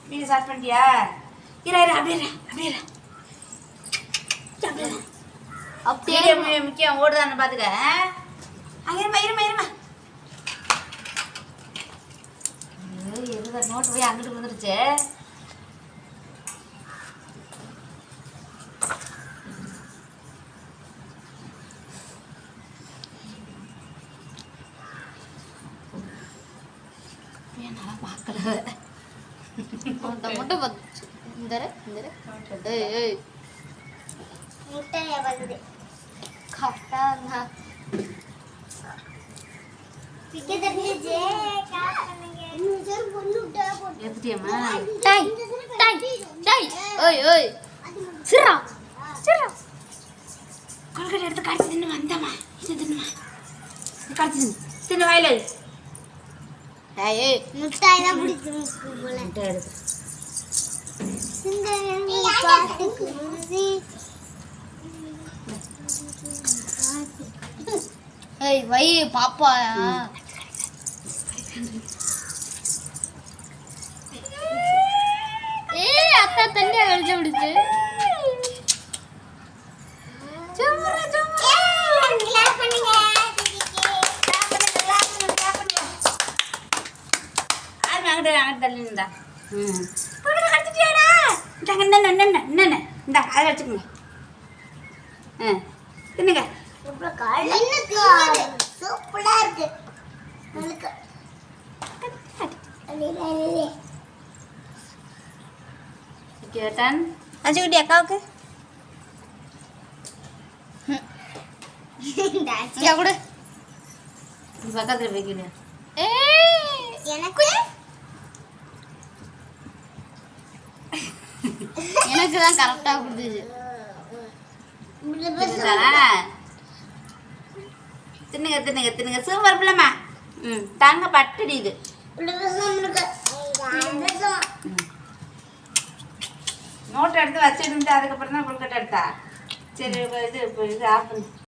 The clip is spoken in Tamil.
வீடியோ ஸ்டார்ட் பண்ணிட்டியா? இரு அப்படியே அப்படியே முக்கியம் ஓடுதான்னு பார்த்துக்க. இருமா நோட்டு போய் அங்கிட்டு வந்துருச்சு. கொள்கட்டை எடுத்து கடிச்சு தின்னு வந்தம்மா. இது தின்னுமா, கடிச்சு தின்னு வாயில. முட்டாய் தான் பிடிச்சி முட்டை எடுத்து வை பாப்பா. அத்தா தண்ணியா கழிச்சு பிடிச்சு தள்ளிந்தா. இந்தா அதை வச்சுக்கோங்க. தின்னுங்க. சூப்பரா இருக்கு. கேட்டான் அச்சுக்குட்டி அக்காவுக்கு கூட பக்கத்தில் வைக்கல. எனக்கு தான் கரெக்டா கொடுத்துச்சு. தின்னுங்க சூப்பர் பிள்ளைமா. தாங்க பட்டுடி. இது நோட்டை எடுத்து வச்சுட்டு அதுக்கப்புறம் தான் கொழுக்கட்டை எடுத்தா. சரி இது ஆஃப் பண்ணு.